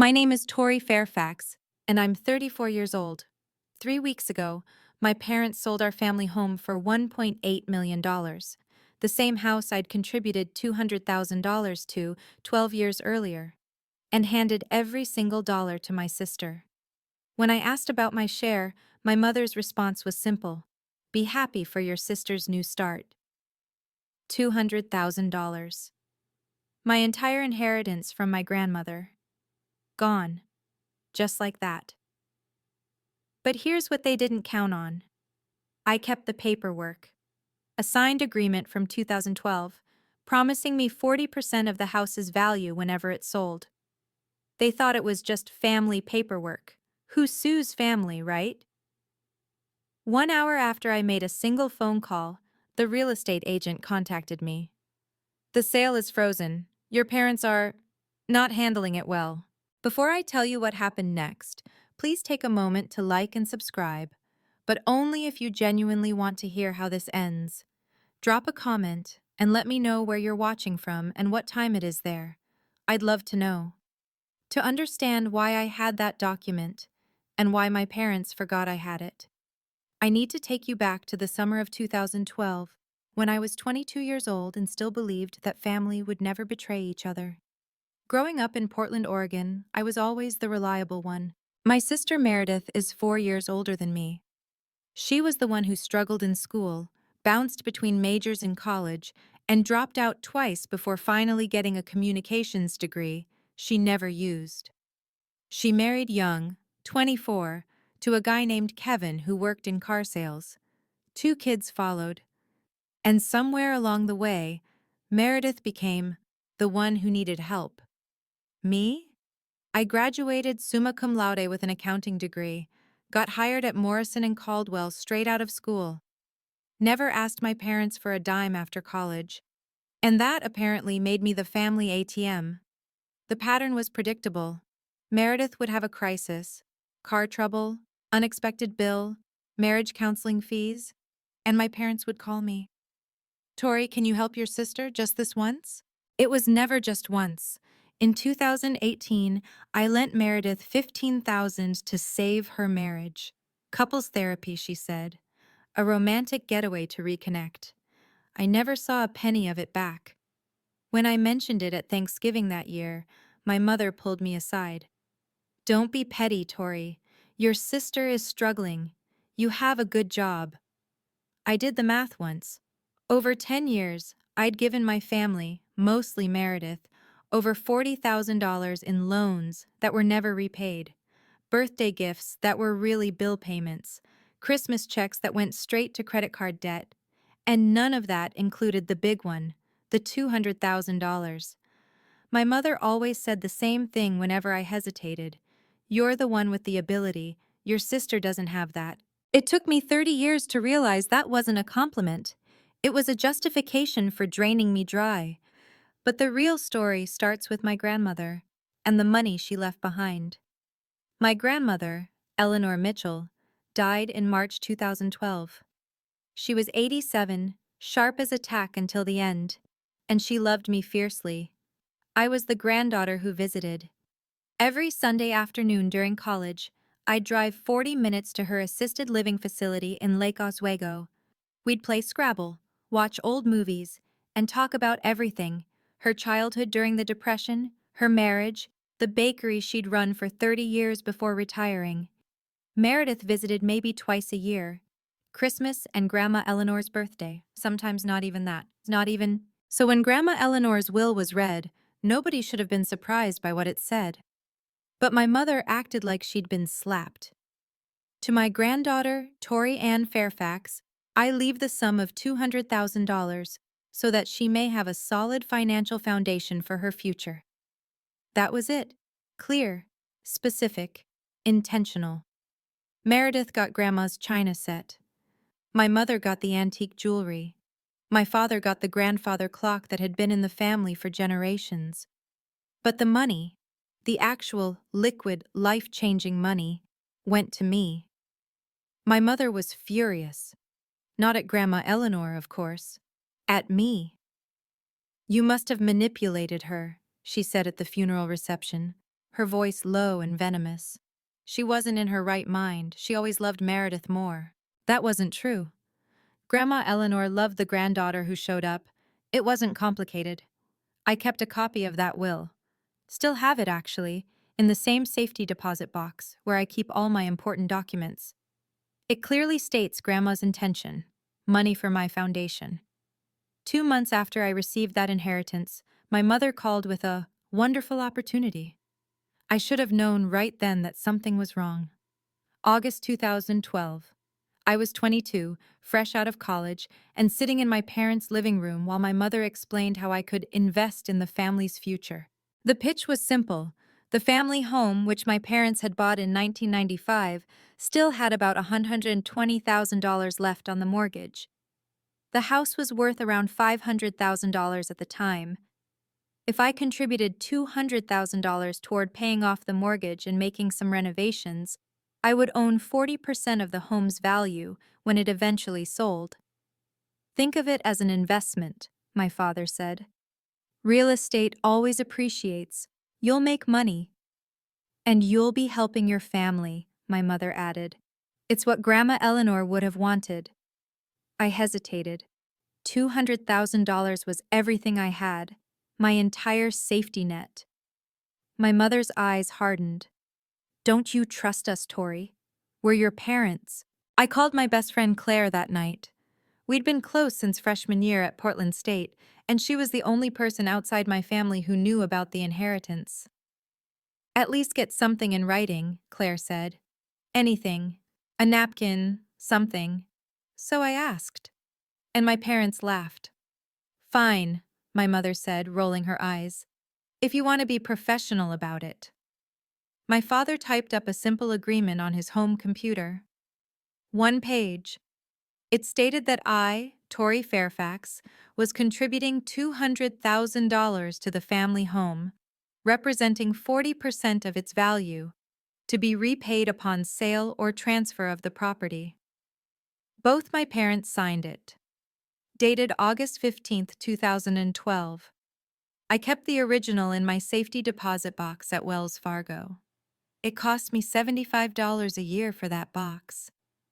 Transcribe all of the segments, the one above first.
My name is Tori Fairfax, and I'm 34 years old. 3 weeks ago, my parents sold our family home for $1.8 million, the same house I'd contributed $200,000 to 12 years earlier, and handed every single dollar to my sister. When I asked about my share, my mother's response was simple: be happy for your sister's new start. $200,000. My entire inheritance from my grandmother. Gone. Just like that. But here's what they didn't count on. I kept the paperwork. A signed agreement from 2012, promising me 40% of the house's value whenever it sold. They thought it was just family paperwork. Who sues family, right? 1 hour after I made a single phone call, the real estate agent contacted me. The sale is frozen. Your parents are not handling it well. Before I tell you what happened next, please take a moment to like and subscribe, but only if you genuinely want to hear how this ends. Drop a comment and let me know where you're watching from and what time it is there. I'd love to know. To understand why I had that document and why my parents forgot I had it, I need to take you back to the summer of 2012, when I was 22 years old and still believed that family would never betray each other. Growing up in Portland, Oregon, I was always the reliable one. My sister Meredith is 4 years older than me. She was the one who struggled in school, bounced between majors in college, and dropped out twice before finally getting a communications degree she never used. She married young, 24, to a guy named Kevin who worked in car sales. 2 kids followed. And somewhere along the way, Meredith became the one who needed help. Me? I graduated summa cum laude with an accounting degree, got hired at Morrison and Caldwell straight out of school. Never asked my parents for a dime after college. And that apparently made me the family ATM. The pattern was predictable. Meredith would have a crisis, car trouble, unexpected bill, marriage counseling fees, and my parents would call me. Tori, can you help your sister just this once? It was never just once. In 2018, I lent Meredith $15,000 to save her marriage. Couples therapy, she said. A romantic getaway to reconnect. I never saw a penny of it back. When I mentioned it at Thanksgiving that year, my mother pulled me aside. Don't be petty, Tori. Your sister is struggling. You have a good job. I did the math once. Over 10 years, I'd given my family, mostly Meredith, over $40,000 in loans that were never repaid, birthday gifts that were really bill payments, Christmas checks that went straight to credit card debt, and none of that included the big one, the $200,000. My mother always said the same thing whenever I hesitated. You're the one with the ability, your sister doesn't have that. It took me 30 years to realize that wasn't a compliment. It was a justification for draining me dry. But the real story starts with my grandmother and the money she left behind. My grandmother, Eleanor Mitchell, died in March 2012. She was 87, sharp as a tack until the end, and she loved me fiercely. I was the granddaughter who visited. Every Sunday afternoon during college, I'd drive 40 minutes to her assisted living facility in Lake Oswego. We'd play Scrabble, watch old movies, and talk about everything: her childhood during the Depression, her marriage, the bakery she'd run for 30 years before retiring. Meredith visited maybe twice a year. Christmas and Grandma Eleanor's birthday, sometimes not even that. Not even. So when Grandma Eleanor's will was read, nobody should have been surprised by what it said. But my mother acted like she'd been slapped. To my granddaughter, Tori Ann Fairfax, I leave the sum of $200,000 so that she may have a solid financial foundation for her future. That was it. Clear, specific, intentional. Meredith got Grandma's china set. My mother got the antique jewelry. My father got the grandfather clock that had been in the family for generations. But the money, the actual, liquid, life-changing money, went to me. My mother was furious. Not at Grandma Eleanor, of course. At me. You must have manipulated her, she said at the funeral reception. her voice low and venomous. She wasn't in her right mind, she always loved Meredith more. That wasn't true. Grandma Eleanor loved the granddaughter who showed up. It wasn't complicated. I kept a copy of that will. Still have it, actually, in the same safety deposit box where I keep all my important documents. It clearly states Grandma's intention: money for my foundation. 2 months after I received that inheritance, my mother called with a wonderful opportunity. I should have known right then that something was wrong. August 2012. I was 22, fresh out of college, and sitting in my parents' living room while my mother explained how I could invest in the family's future. The pitch was simple. The family home, which my parents had bought in 1995, still had about $120,000 left on the mortgage. The house was worth around $500,000 at the time. If I contributed $200,000 toward paying off the mortgage and making some renovations, I would own 40% of the home's value when it eventually sold. Think of it as an investment, my father said. Real estate always appreciates. You'll make money. And you'll be helping your family, my mother added. It's what Grandma Eleanor would have wanted. I hesitated. $200,000 was everything I had, my entire safety net. My mother's eyes hardened. Don't you trust us, Tori? We're your parents. I called my best friend Claire that night. We'd been close since freshman year at Portland State, and she was the only person outside my family who knew about the inheritance. At least get something in writing, Claire said. Anything. A napkin, something. So I asked. And my parents laughed. Fine, my mother said, rolling her eyes. If you want to be professional about it. My father typed up a simple agreement on his home computer. 1 page. It stated that I, Tori Fairfax, was contributing $200,000 to the family home, representing 40% of its value, to be repaid upon sale or transfer of the property. Both my parents signed it. Dated August 15, 2012. I kept the original in my safety deposit box at Wells Fargo. It cost me $75 a year for that box.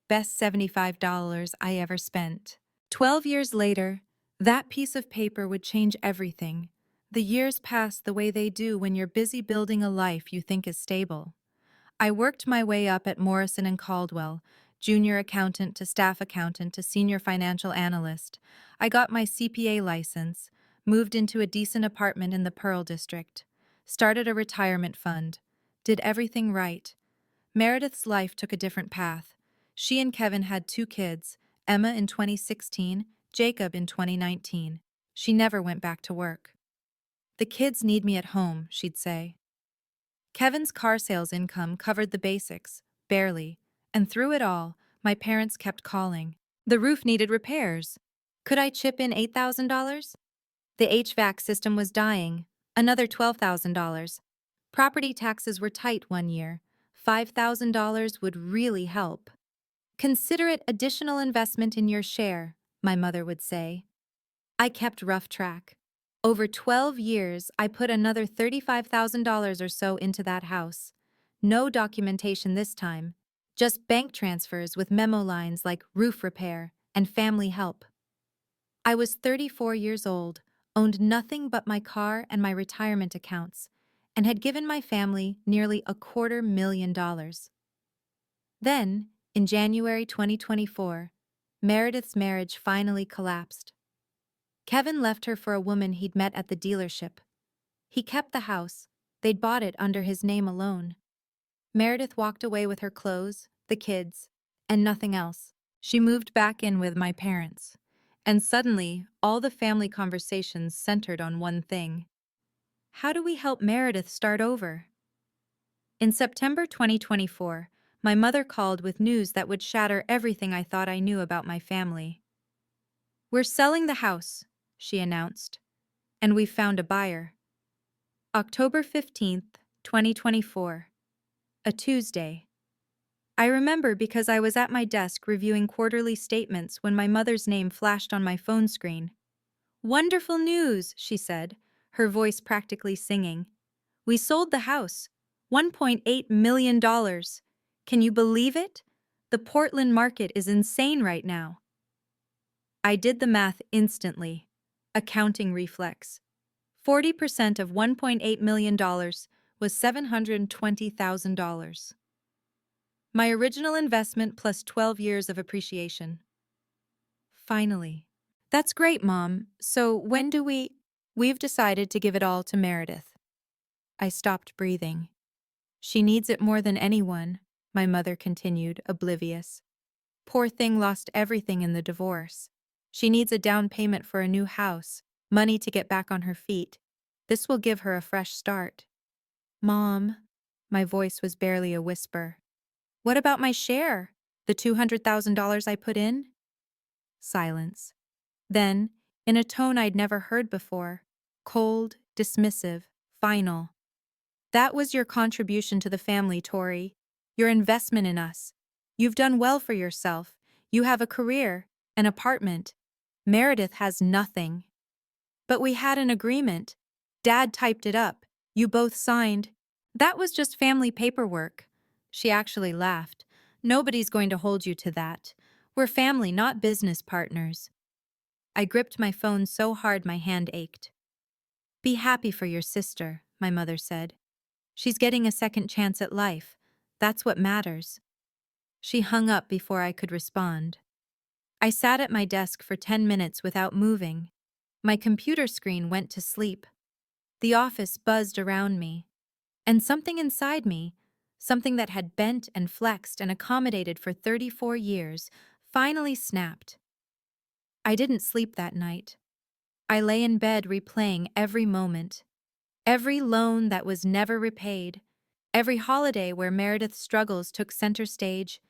Best $75 I ever spent. 12 years later, that piece of paper would change everything. The years passed the way they do when you're busy building a life you think is stable. I worked my way up at Morrison and Caldwell, junior accountant to staff accountant to senior financial analyst. I got my CPA license, moved into a decent apartment in the Pearl District, started a retirement fund, did everything right. Meredith's life took a different path. She and Kevin had 2 kids, Emma in 2016, Jacob in 2019. She never went back to work. The kids need me at home, she'd say. Kevin's car sales income covered the basics, barely, and through it all, my parents kept calling. The roof needed repairs. Could I chip in $8,000? The HVAC system was dying, another $12,000. Property taxes were tight one year. $5,000 would really help. Consider it additional investment in your share, my mother would say. I kept rough track. Over 12 years, I put another $35,000 or so into that house. No documentation this time, just bank transfers with memo lines like roof repair and family help. I was 34 years old, owned nothing but my car and my retirement accounts, and had given my family nearly $250,000. Then, in January 2024, Meredith's marriage finally collapsed. Kevin left her for a woman he'd met at the dealership. He kept the house. They'd bought it under his name alone. Meredith walked away with her clothes, the kids, and nothing else. She moved back in with my parents. And suddenly, all the family conversations centered on one thing. How do we help Meredith start over? In September 2024, my mother called with news that would shatter everything I thought I knew about my family. We're selling the house, she announced, and we've found a buyer. October 15th, 2024. A Tuesday. I remember because I was at my desk reviewing quarterly statements when my mother's name flashed on my phone screen. Wonderful news, she said, her voice practically singing. We sold the house. $1.8 million. Can you believe it? The Portland market is insane right now. I did the math instantly. Accounting reflex. 40% of $1.8 million was $720,000. My original investment plus 12 years of appreciation. Finally. That's great, Mom. So when do we... We've decided to give it all to Meredith. I stopped breathing. She needs it more than anyone, my mother continued, oblivious. Poor thing lost everything in the divorce. She needs a down payment for a new house, money to get back on her feet. This will give her a fresh start. Mom, my voice was barely a whisper. What about my share? The $200,000 I put in? Silence. Then, in a tone I'd never heard before, cold, dismissive, final. That was your contribution to the family, Tori. Your investment in us. You've done well for yourself. You have a career, an apartment. Meredith has nothing. But we had an agreement. Dad typed it up. You both signed. That was just family paperwork. She actually laughed. Nobody's going to hold you to that. We're family, not business partners. I gripped my phone so hard my hand ached. Be happy for your sister, my mother said. She's getting a second chance at life. That's what matters. She hung up before I could respond. I sat at my desk for 10 minutes without moving. My computer screen went to sleep. The office buzzed around me. And something inside me, something that had bent and flexed and accommodated for 34 years, finally snapped. I didn't sleep that night. I lay in bed replaying every moment. Every loan that was never repaid. Every holiday where Meredith's struggles took center stage.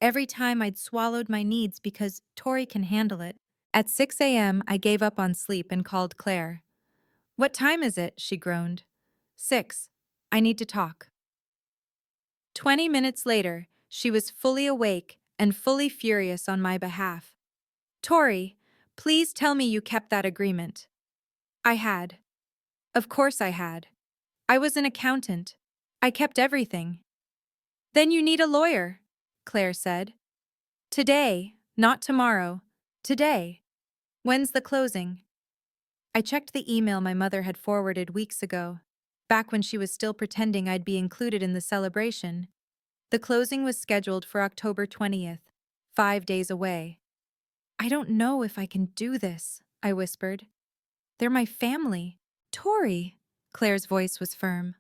Every time I'd swallowed my needs because Tori can handle it. At 6 a.m., I gave up on sleep and called Claire. What time is it? She groaned. 6. I need to talk. 20 minutes later, she was fully awake and fully furious on my behalf. Tori, please tell me you kept that agreement. I had. Of course I had. I was an accountant. I kept everything. Then you need a lawyer, Claire said. Today, not tomorrow. Today. When's the closing? I checked the email my mother had forwarded weeks ago, back when she was still pretending I'd be included in the celebration. The closing was scheduled for October 20th, 5 days away. I don't know if I can do this, I whispered. They're my family. Tori, Claire's voice was firm.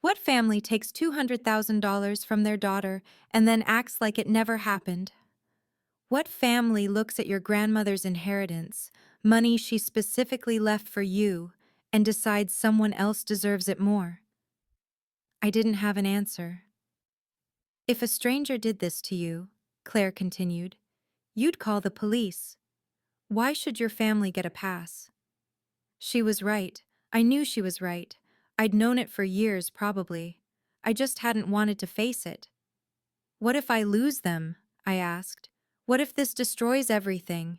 What family takes $200,000 from their daughter and then acts like it never happened? What family looks at your grandmother's inheritance, money she specifically left for you, and decides someone else deserves it more? I didn't have an answer. If a stranger did this to you, Claire continued, you'd call the police. Why should your family get a pass? She was right. I knew she was right. I'd known it for years, probably. I just hadn't wanted to face it. What if I lose them? I asked. What if this destroys everything?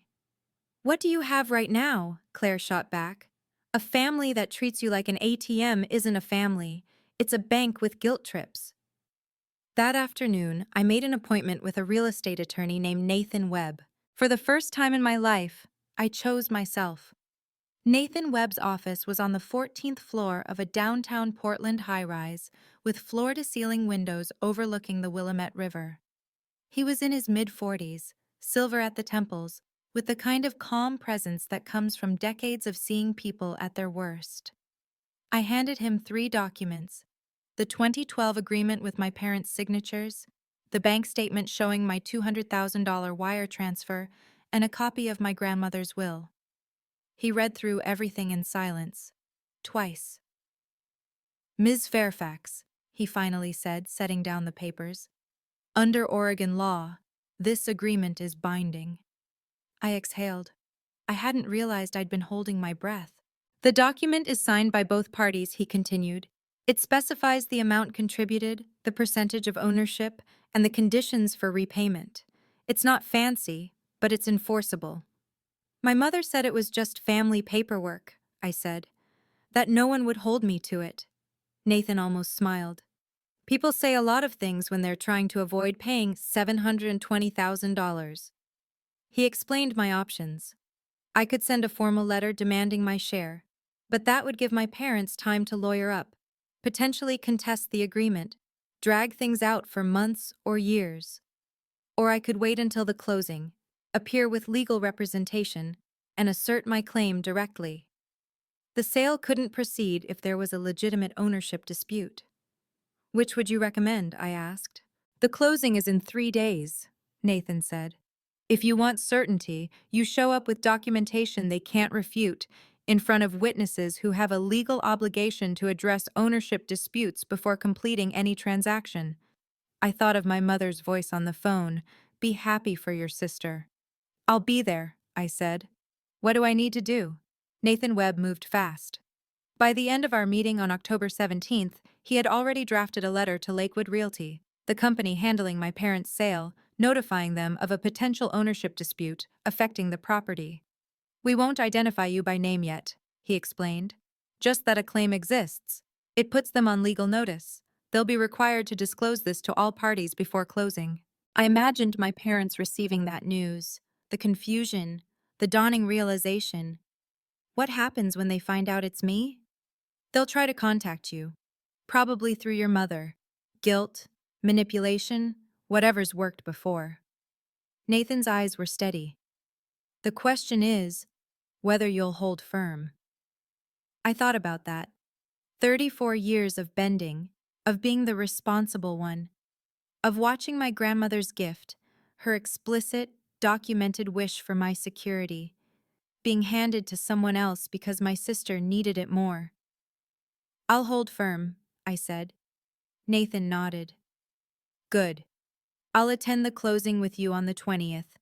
What do you have right now? Claire shot back. A family that treats you like an ATM isn't a family. It's a bank with guilt trips. That afternoon, I made an appointment with a real estate attorney named Nathan Webb. For the first time in my life, I chose myself. Nathan Webb's office was on the 14th floor of a downtown Portland high-rise with floor-to-ceiling windows overlooking the Willamette River. He was in his mid-40s, silver at the temples, with the kind of calm presence that comes from decades of seeing people at their worst. I handed him 3 documents: the 2012 agreement with my parents' signatures, the bank statement showing my $200,000 wire transfer, and a copy of my grandmother's will. He read through everything in silence. Twice. Ms. Fairfax, he finally said, setting down the papers. Under Oregon law, this agreement is binding. I exhaled. I hadn't realized I'd been holding my breath. The document is signed by both parties, he continued. It specifies the amount contributed, the percentage of ownership, and the conditions for repayment. It's not fancy, but it's enforceable. My mother said it was just family paperwork, I said, that no one would hold me to it. Nathan almost smiled. People say a lot of things when they're trying to avoid paying $720,000. He explained my options. I could send a formal letter demanding my share, but that would give my parents time to lawyer up, potentially contest the agreement, drag things out for months or years. Or I could wait until the closing, appear with legal representation, and assert my claim directly. The sale couldn't proceed if there was a legitimate ownership dispute. Which would you recommend? I asked. The closing is in 3 days, Nathan said. If you want certainty, you show up with documentation they can't refute, in front of witnesses who have a legal obligation to address ownership disputes before completing any transaction. I thought of my mother's voice on the phone. Be happy for your sister. I'll be there, I said. What do I need to do? Nathan Webb moved fast. By the end of our meeting on October 17th, he had already drafted a letter to Lakewood Realty, the company handling my parents' sale, notifying them of a potential ownership dispute affecting the property. We won't identify you by name yet, he explained. Just that a claim exists. It puts them on legal notice. They'll be required to disclose this to all parties before closing. I imagined my parents receiving that news, the confusion, the dawning realization. What happens when they find out it's me? They'll try to contact you, probably through your mother. Guilt, manipulation, whatever's worked before. Nathan's eyes were steady. The question is whether you'll hold firm. I thought about that. 34 years of bending, of being the responsible one, of watching my grandmother's gift, her explicit, documented wish for my security, being handed to someone else because my sister needed it more. I'll hold firm, I said. Nathan nodded. Good. I'll attend the closing with you on the 20th.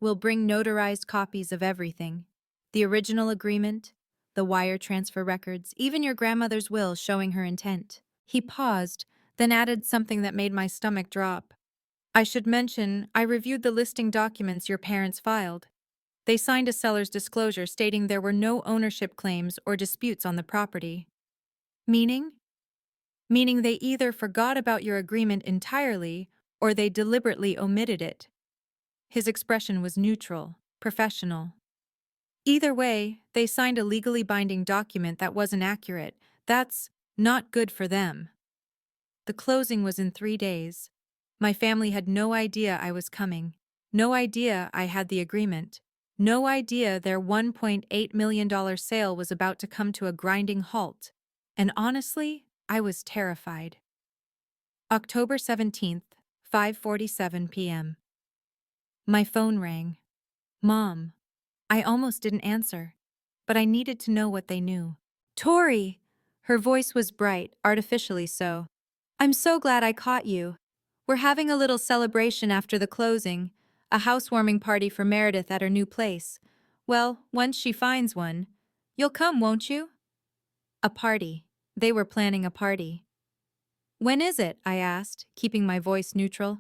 We'll bring notarized copies of everything. The original agreement, the wire transfer records, even your grandmother's will showing her intent. He paused, then added something that made my stomach drop. I should mention, I reviewed the listing documents your parents filed. They signed a seller's disclosure stating there were no ownership claims or disputes on the property. Meaning? Meaning they either forgot about your agreement entirely or they deliberately omitted it. His expression was neutral, professional. Either way, they signed a legally binding document that wasn't accurate. That's not good for them. The closing was in 3 days. My family had no idea I was coming. No idea I had the agreement. No idea their $1.8 million sale was about to come to a grinding halt. And honestly, I was terrified. October 17th, 5:47 p.m. My phone rang. Mom. I almost didn't answer, but I needed to know what they knew. Tori! Her voice was bright, artificially so. I'm so glad I caught you. We're having a little celebration after the closing, a housewarming party for Meredith at her new place. Well, once she finds one. You'll come, won't you? A party. They were planning a party. When is it? I asked, keeping my voice neutral.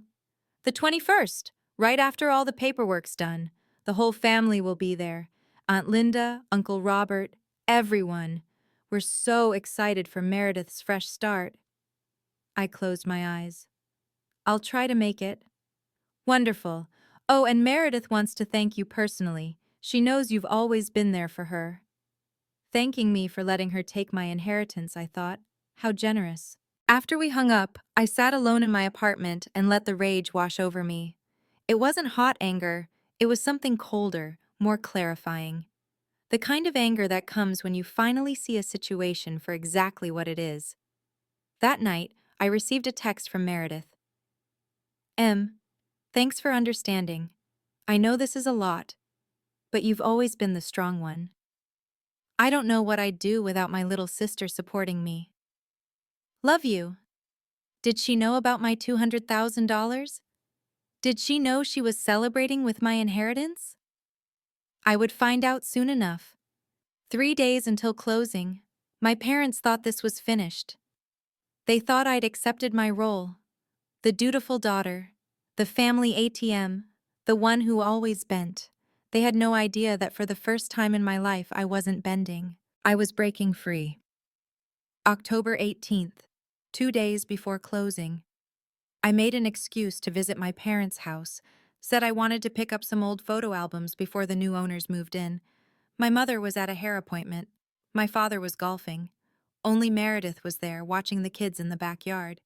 The 21st, right after all the paperwork's done. The whole family will be there. Aunt Linda, Uncle Robert, everyone. We're so excited for Meredith's fresh start. I closed my eyes. I'll try to make it. Wonderful. Oh, and Meredith wants to thank you personally. She knows you've always been there for her. Thanking me for letting her take my inheritance, I thought. How generous. After we hung up, I sat alone in my apartment and let the rage wash over me. It wasn't hot anger, it was something colder, more clarifying. The kind of anger that comes when you finally see a situation for exactly what it is. That night, I received a text from Meredith. Thanks for understanding. I know this is a lot, but you've always been the strong one. I don't know what I'd do without my little sister supporting me. Love you. Did she know about my $200,000? Did she know she was celebrating with my inheritance? I would find out soon enough. 3 days until closing. My parents thought this was finished. They thought I'd accepted my role. The dutiful daughter, the family ATM, the one who always bent. They had no idea that for the first time in my life I wasn't bending. I was breaking free. October 18th. 2 days before closing, I made an excuse to visit my parents' house, said I wanted to pick up some old photo albums before the new owners moved in. My mother was at a hair appointment. My father was golfing. Only Meredith was there, watching the kids in the backyard.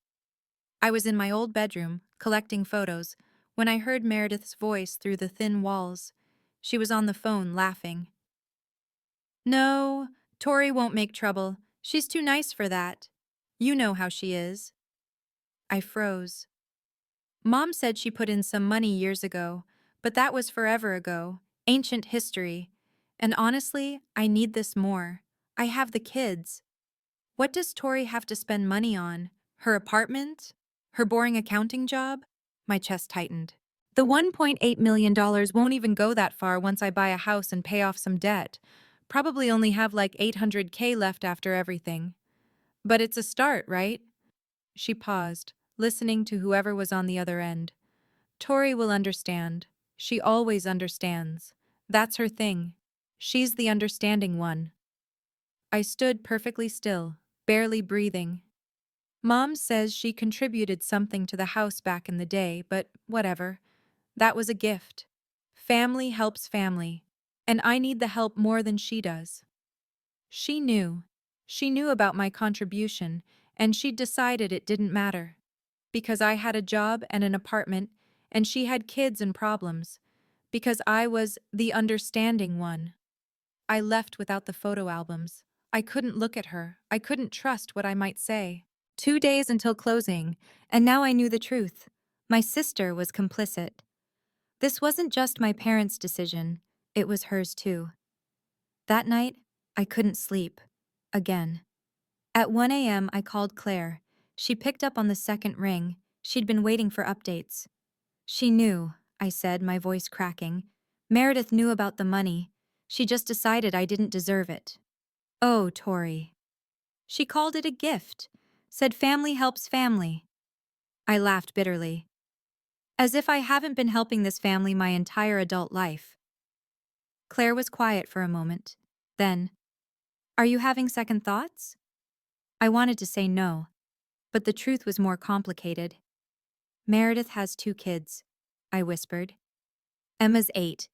I was in my old bedroom, collecting photos, when I heard Meredith's voice through the thin walls. She was on the phone, laughing. "No, Tori won't make trouble. She's too nice for that. You know how she is." I froze. Mom said she put in some money years ago, but that was forever ago, ancient history. And honestly, I need this more. I have the kids. What does Tori have to spend money on? Her apartment? Her boring accounting job? My chest tightened. The $1.8 million won't even go that far once I buy a house and pay off some debt. Probably only have like $800K left after everything. But it's a start, right? She paused, listening to whoever was on the other end. Tori will understand. She always understands. That's her thing. She's the understanding one. I stood perfectly still, barely breathing. Mom says she contributed something to the house back in the day, but whatever. That was a gift. Family helps family, and I need the help more than she does. She knew. She knew about my contribution, and she'd decided it didn't matter. Because I had a job and an apartment, and she had kids and problems. Because I was the understanding one. I left without the photo albums. I couldn't look at her. I couldn't trust what I might say. 2 days until closing, and now I knew the truth. My sister was complicit. This wasn't just my parents' decision, it was hers too. That night, I couldn't sleep. Again. At 1 a.m., I called Claire. She picked up on the second ring. She'd been waiting for updates. She knew, I said, my voice cracking. Meredith knew about the money. She just decided I didn't deserve it. Oh, Tori. She called it a gift. Said family helps family. I laughed bitterly. As if I haven't been helping this family my entire adult life. Claire was quiet for a moment. Then, "Are you having second thoughts?" I wanted to say no, but the truth was more complicated. Meredith has 2 kids, I whispered. Emma's 8.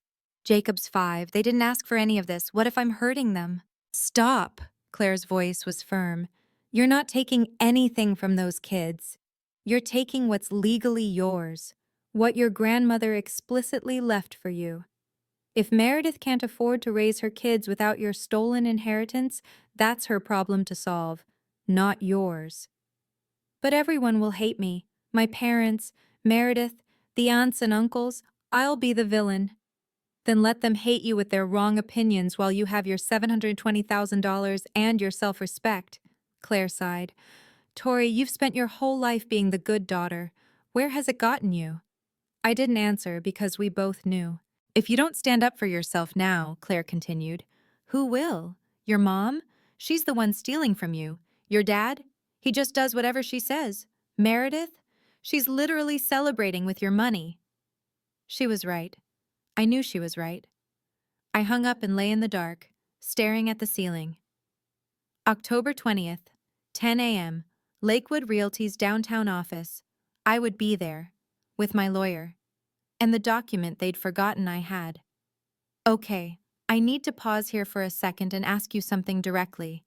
Jacob's 5. They didn't ask for any of this. What if I'm hurting them? Stop, Claire's voice was firm. You're not taking anything from those kids. You're taking what's legally yours, what your grandmother explicitly left for you. If Meredith can't afford to raise her kids without your stolen inheritance, that's her problem to solve, not yours. But everyone will hate me. My parents, Meredith, the aunts and uncles. I'll be the villain. Then let them hate you with their wrong opinions while you have your $720,000 and your self-respect, Claire sighed. Tori, you've spent your whole life being the good daughter. Where has it gotten you? I didn't answer because we both knew. If you don't stand up for yourself now, Claire continued, who will? Your mom? She's the one stealing from you. Your dad? He just does whatever she says. Meredith? She's literally celebrating with your money. She was right. I knew she was right. I hung up and lay in the dark, staring at the ceiling. October 20th, 10 a.m., Lakewood Realty's downtown office. I would be there, with my lawyer, and the document they'd forgotten I had. Okay, I need to pause here for a second and ask you something directly.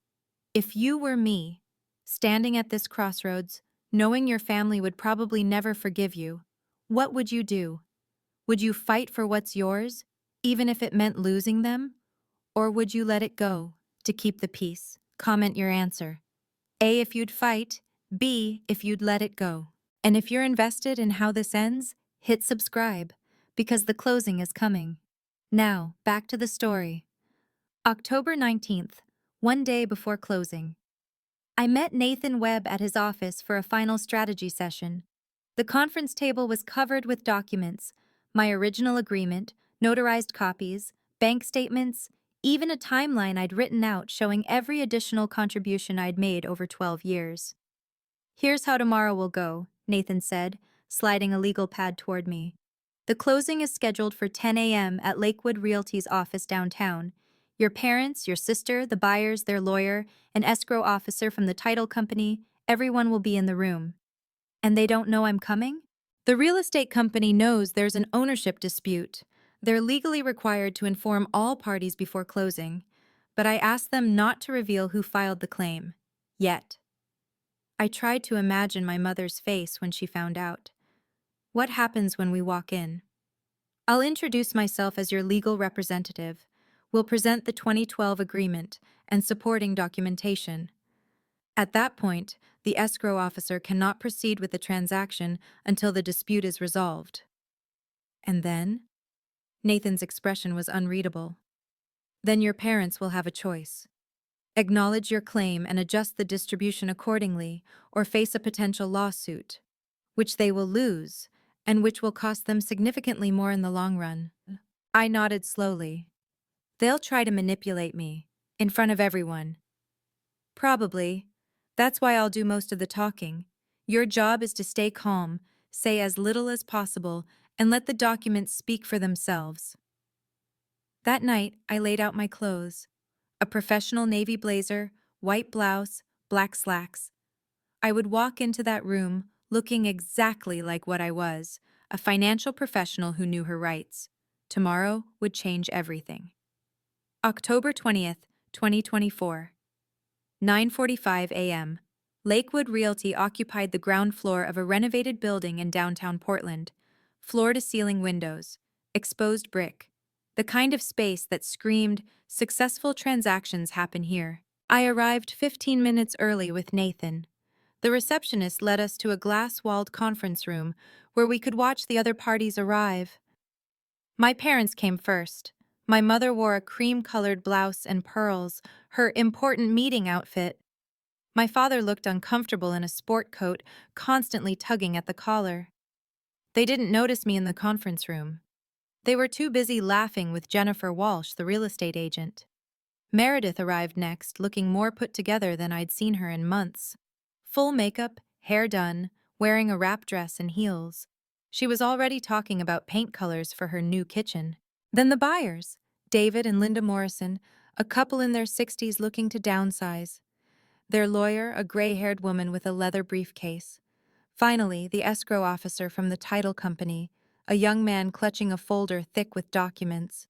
If you were me, standing at this crossroads, knowing your family would probably never forgive you, what would you do? Would you fight for what's yours, even if it meant losing them? Or would you let it go, to keep the peace? Comment your answer. A, if you'd fight. B, if you'd let it go. And if you're invested in how this ends, hit subscribe, because the closing is coming. Now, back to the story. October 19th, 1 day before closing. I met Nathan Webb at his office for a final strategy session. The conference table was covered with documents, my original agreement, notarized copies, bank statements, even a timeline I'd written out showing every additional contribution I'd made over 12 years. Here's how tomorrow will go, Nathan said, sliding a legal pad toward me. The closing is scheduled for 10 a.m. at Lakewood Realty's office downtown. Your parents, your sister, the buyers, their lawyer, an escrow officer from the title company, Everyone will be in the room. And they don't know I'm coming? The real estate company knows there's an ownership dispute. They're legally required to inform all parties before closing, but I asked them not to reveal who filed the claim. Yet. I tried to imagine my mother's face when she found out. What happens when we walk in? I'll introduce myself as your legal representative. We'll present the 2012 agreement and supporting documentation. At that point, the escrow officer cannot proceed with the transaction until the dispute is resolved. And then? Nathan's expression was unreadable. Then your parents will have a choice. Acknowledge your claim and adjust the distribution accordingly, or face a potential lawsuit, which they will lose, and which will cost them significantly more in the long run. I nodded slowly. They'll try to manipulate me, in front of everyone. Probably. That's why I'll do most of the talking. Your job is to stay calm, say as little as possible, and let the documents speak for themselves. That night, I laid out my clothes. A professional navy blazer, white blouse, black slacks. I would walk into that room looking exactly like what I was, a financial professional who knew her rights. Tomorrow would change everything. October 20th, 2024. 9:45 a.m. Lakewood Realty occupied the ground floor of a renovated building in downtown Portland. Floor-to-ceiling windows, exposed brick. The kind of space that screamed, "Successful transactions happen here." I arrived 15 minutes early with Nathan. The receptionist led us to a glass-walled conference room where we could watch the other parties arrive. My parents came first. My mother wore a cream-colored blouse and pearls, her important meeting outfit. My father looked uncomfortable in a sport coat, constantly tugging at the collar. They didn't notice me in the conference room. They were too busy laughing with Jennifer Walsh, the real estate agent. Meredith arrived next, looking more put together than I'd seen her in months. Full makeup, hair done, wearing a wrap dress and heels. She was already talking about paint colors for her new kitchen. Then the buyers, David and Linda Morrison, a couple in their 60s looking to downsize. Their lawyer, a gray-haired woman with a leather briefcase. Finally, the escrow officer from the title company, a young man clutching a folder thick with documents.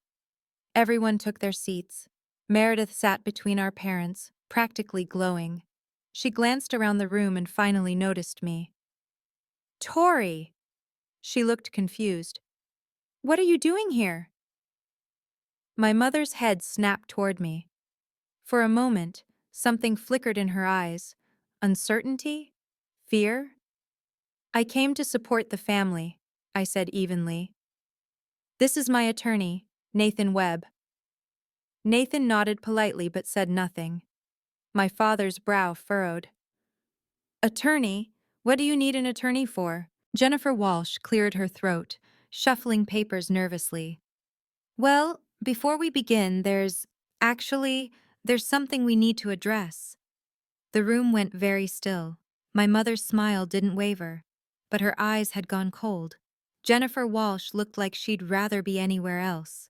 Everyone took their seats. Meredith sat between our parents, practically glowing. She glanced around the room and finally noticed me. "Tori!" She looked confused. "What are you doing here?" My mother's head snapped toward me. For a moment, something flickered in her eyes. Uncertainty? Fear? "I came to support the family," I said evenly. "This is my attorney, Nathan Webb." Nathan nodded politely but said nothing. My father's brow furrowed. "Attorney? What do you need an attorney for?" Jennifer Walsh cleared her throat, shuffling papers nervously. "Well, before we begin, there's something we need to address." The room went very still. My mother's smile didn't waver, but her eyes had gone cold. Jennifer Walsh looked like she'd rather be anywhere else.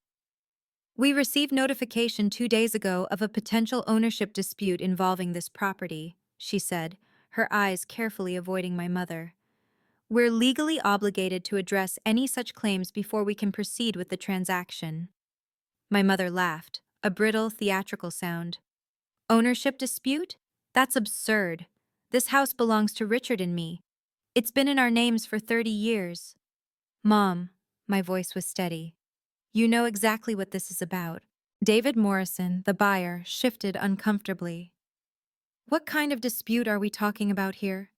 "We received notification 2 days ago of a potential ownership dispute involving this property," she said, her eyes carefully avoiding my mother. "We're legally obligated to address any such claims before we can proceed with the transaction." My mother laughed, a brittle, theatrical sound. "Ownership dispute? That's absurd. This house belongs to Richard and me. It's been in our names for 30 years. Mom," my voice was steady, "you know exactly what this is about." David Morrison, the buyer, shifted uncomfortably. "What kind of dispute are we talking about here?"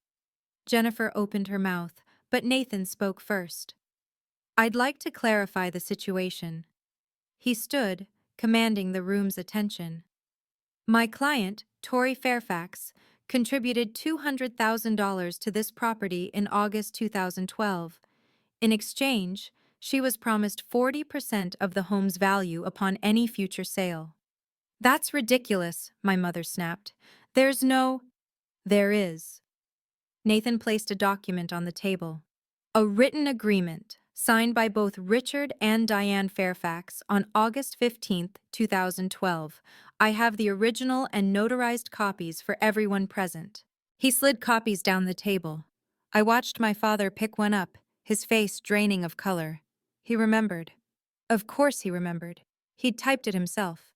Jennifer opened her mouth, but Nathan spoke first. "I'd like to clarify the situation." He stood, commanding the room's attention. "My client, Tori Fairfax, contributed $200,000 to this property in August 2012. In exchange, she was promised 40% of the home's value upon any future sale." "That's ridiculous," my mother snapped. "There's no—" "There is." Nathan placed a document on the table. "A written agreement, signed by both Richard and Diane Fairfax on August 15th, 2012. I have the original and notarized copies for everyone present." He slid copies down the table. I watched my father pick one up, his face draining of color. He remembered. Of course he remembered. He'd typed it himself.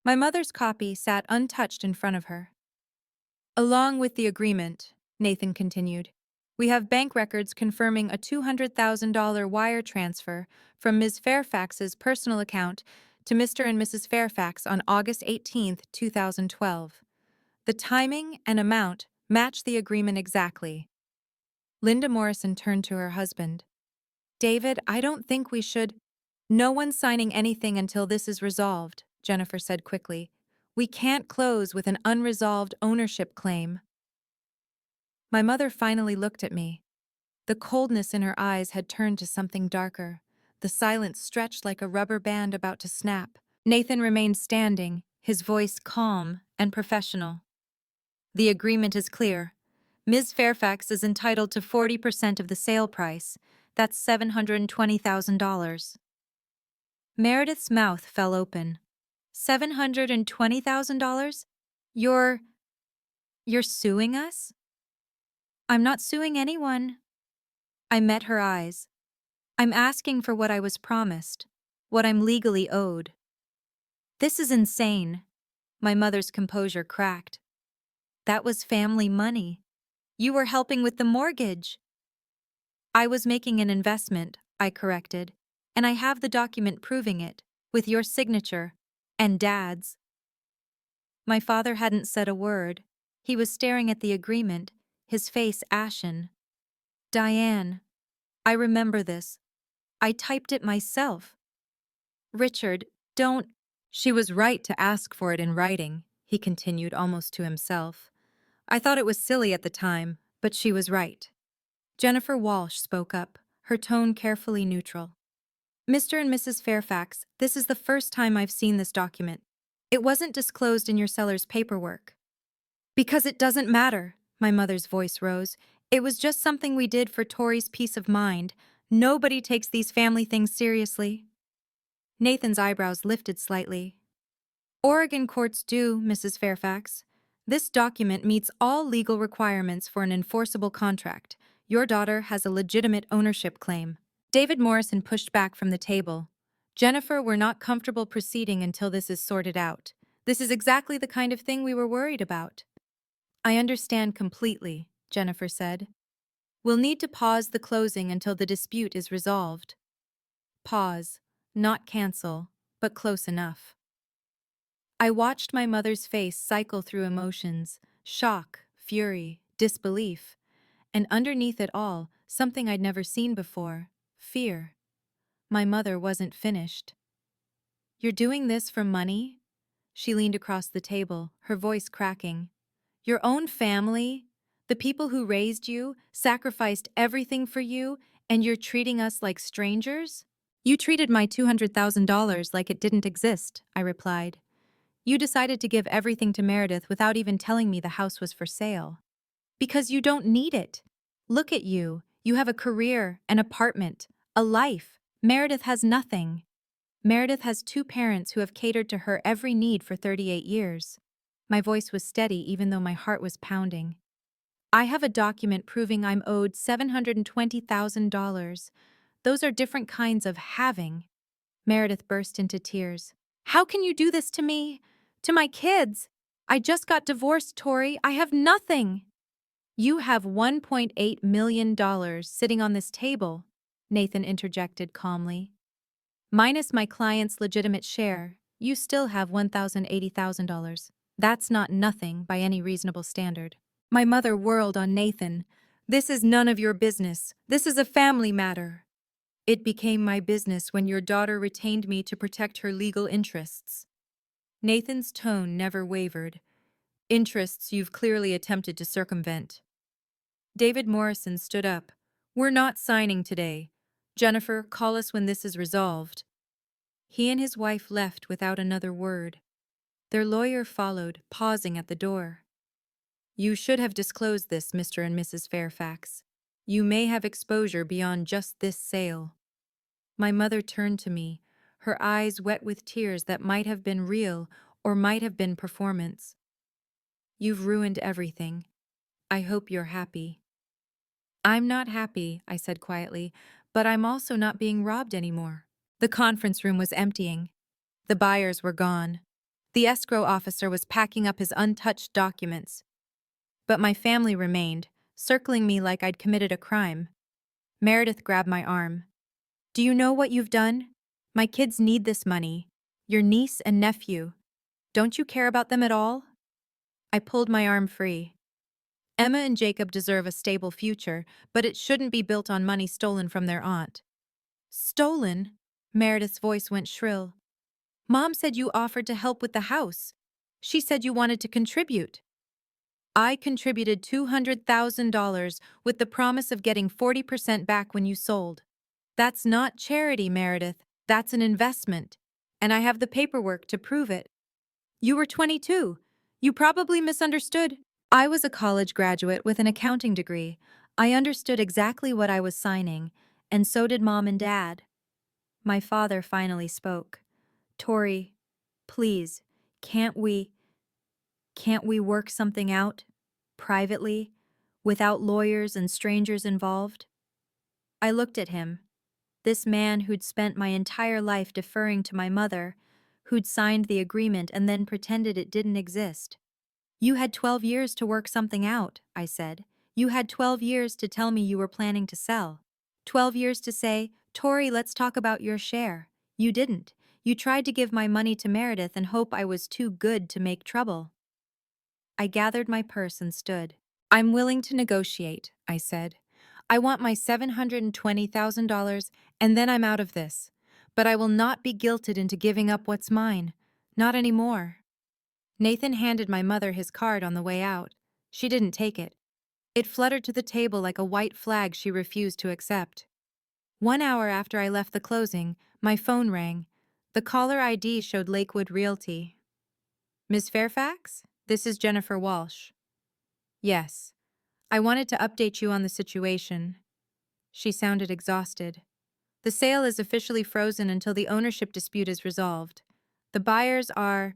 My mother's copy sat untouched in front of her. Along with the agreement, Nathan continued, we have bank records confirming a $200,000 wire transfer from Ms. Fairfax's personal account to Mr. and Mrs. Fairfax on August 18, 2012. The timing and amount match the agreement exactly. Linda Morrison turned to her husband. David, I don't think we should. No one's signing anything until this is resolved, Jennifer said quickly. We can't close with an unresolved ownership claim. My mother finally looked at me. The coldness in her eyes had turned to something darker. The silence stretched like a rubber band about to snap. Nathan remained standing, his voice calm and professional. The agreement is clear. Ms. Fairfax is entitled to 40% of the sale price. That's $720,000. Meredith's mouth fell open. $720,000? You're suing us? I'm not suing anyone. I met her eyes. I'm asking for what I was promised, what I'm legally owed. This is insane. My mother's composure cracked. That was family money. You were helping with the mortgage. I was making an investment, I corrected, and I have the document proving it, with your signature, and Dad's. My father hadn't said a word. He was staring at the agreement, his face ashen. Diane, I remember this. I typed it myself. Richard, don't. She was right to ask for it in writing, he continued almost to himself. I thought it was silly at the time, but she was right. Jennifer Walsh spoke up, her tone carefully neutral. Mr. and Mrs. Fairfax, this is the first time I've seen this document. It wasn't disclosed in your seller's paperwork. Because it doesn't matter, my mother's voice rose. It was just something we did for Tori's peace of mind. Nobody takes these family things seriously. Nathan's eyebrows lifted slightly. Oregon courts do, Mrs. Fairfax. This document meets all legal requirements for an enforceable contract. Your daughter has a legitimate ownership claim. David Morrison pushed back from the table. Jennifer, we're not comfortable proceeding until this is sorted out. This is exactly the kind of thing we were worried about. I understand completely, Jennifer said. We'll need to pause the closing until the dispute is resolved. Pause, not cancel, but close enough. I watched my mother's face cycle through emotions, shock, fury, disbelief, and underneath it all, something I'd never seen before, fear. My mother wasn't finished. You're doing this for money? She leaned across the table, her voice cracking. Your own family, the people who raised you, sacrificed everything for you, and you're treating us like strangers? You treated my $200,000 like it didn't exist, I replied. You decided to give everything to Meredith without even telling me the house was for sale. Because you don't need it. Look at you. You have a career, an apartment, a life. Meredith has nothing. Meredith has two parents who have catered to her every need for 38 years. My voice was steady even though my heart was pounding. I have a document proving I'm owed $720,000. Those are different kinds of having. Meredith burst into tears. How can you do this to me? To my kids? I just got divorced, Tori. I have nothing. You have $1.8 million sitting on this table, Nathan interjected calmly. Minus my client's legitimate share, you still have $1,080,000. That's not nothing by any reasonable standard. My mother whirled on Nathan. This is none of your business. This is a family matter. It became my business when your daughter retained me to protect her legal interests. Nathan's tone never wavered. Interests you've clearly attempted to circumvent. David Morrison stood up. We're not signing today. Jennifer, call us when this is resolved. He and his wife left without another word. Their lawyer followed, pausing at the door. You should have disclosed this, Mr. and Mrs. Fairfax. You may have exposure beyond just this sale. My mother turned to me, her eyes wet with tears that might have been real or might have been performance. You've ruined everything. I hope you're happy. I'm not happy, I said quietly, but I'm also not being robbed anymore. The conference room was emptying. The buyers were gone. The escrow officer was packing up his untouched documents. But my family remained, circling me like I'd committed a crime. Meredith grabbed my arm. Do you know what you've done? My kids need this money. Your niece and nephew. Don't you care about them at all? I pulled my arm free. Emma and Jacob deserve a stable future, but it shouldn't be built on money stolen from their aunt. Stolen? Meredith's voice went shrill. Mom said you offered to help with the house. She said you wanted to contribute. I contributed $200,000 with the promise of getting 40% back when you sold. That's not charity, Meredith. That's an investment. And I have the paperwork to prove it. You were 22. You probably misunderstood. I was a college graduate with an accounting degree. I understood exactly what I was signing, and so did Mom and Dad. My father finally spoke. Tori, please, can't we work something out? Privately? Without lawyers and strangers involved? I looked at him. This man who'd spent my entire life deferring to my mother, who'd signed the agreement and then pretended it didn't exist. You had 12 years to work something out, I said. You had 12 years to tell me you were planning to sell. 12 years to say, Tori, let's talk about your share. You didn't. You tried to give my money to Meredith and hope I was too good to make trouble. I gathered my purse and stood. I'm willing to negotiate, I said. I want my $720,000 and then I'm out of this. But I will not be guilted into giving up what's mine. Not anymore. Nathan handed my mother his card on the way out. She didn't take it. It fluttered to the table like a white flag she refused to accept. 1 hour after I left the closing, my phone rang. The caller ID showed Lakewood Realty. Ms. Fairfax? This is Jennifer Walsh. Yes. I wanted to update you on the situation. She sounded exhausted. The sale is officially frozen until the ownership dispute is resolved. The buyers are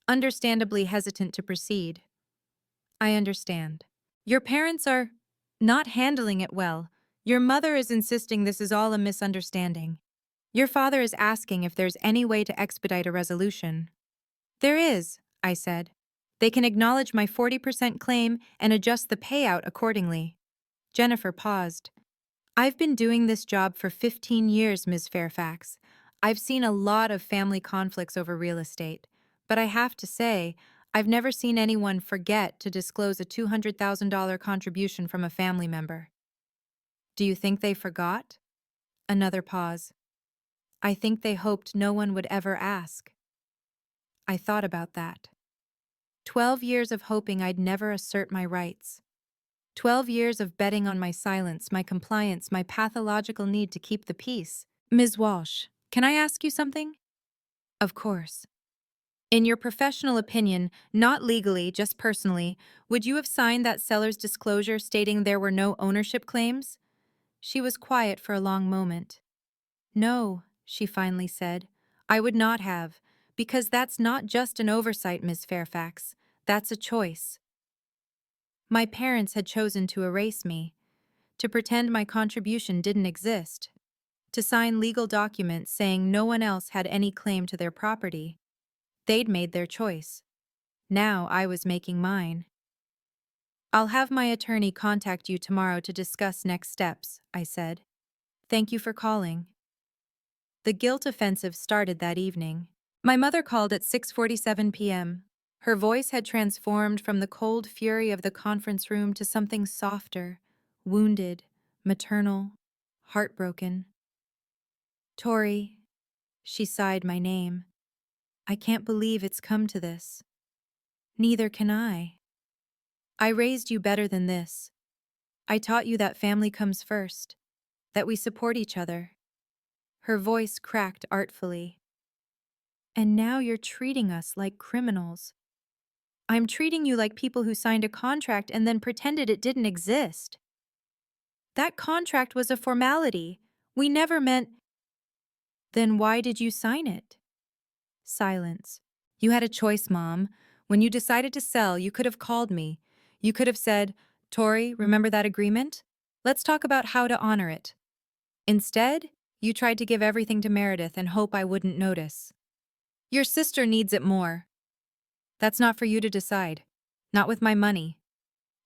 understandably hesitant to proceed. I understand. Your parents are not handling it well. Your mother is insisting this is all a misunderstanding. Your father is asking if there's any way to expedite a resolution. There is, I said. They can acknowledge my 40% claim and adjust the payout accordingly. Jennifer paused. I've been doing this job for 15 years, Ms. Fairfax. I've seen a lot of family conflicts over real estate, but I have to say, I've never seen anyone forget to disclose a $200,000 contribution from a family member. Do you think they forgot? Another pause. I think they hoped no one would ever ask. I thought about that. 12 years of hoping I'd never assert my rights. 12 years of betting on my silence, my compliance, my pathological need to keep the peace. Ms. Walsh, can I ask you something? Of course. In your professional opinion, not legally, just personally, would you have signed that seller's disclosure stating there were no ownership claims? She was quiet for a long moment. No, she finally said. I would not have, because that's not just an oversight, Ms. Fairfax. That's a choice. My parents had chosen to erase me, to pretend my contribution didn't exist, to sign legal documents saying no one else had any claim to their property. They'd made their choice. Now I was making mine. I'll have my attorney contact you tomorrow to discuss next steps, I said. Thank you for calling. The guilt offensive started that evening. My mother called at 6:47 p.m. Her voice had transformed from the cold fury of the conference room to something softer, wounded, maternal, heartbroken. Tori, she sighed my name. I can't believe it's come to this. Neither can I. I raised you better than this. I taught you that family comes first, that we support each other. Her voice cracked artfully. And now you're treating us like criminals. I'm treating you like people who signed a contract and then pretended it didn't exist. That contract was a formality. We never meant... Then why did you sign it? Silence. You had a choice, Mom. When you decided to sell, you could have called me. You could have said, "Tori, remember that agreement? Let's talk about how to honor it." Instead, you tried to give everything to Meredith and hope I wouldn't notice. Your sister needs it more. That's not for you to decide. Not with my money.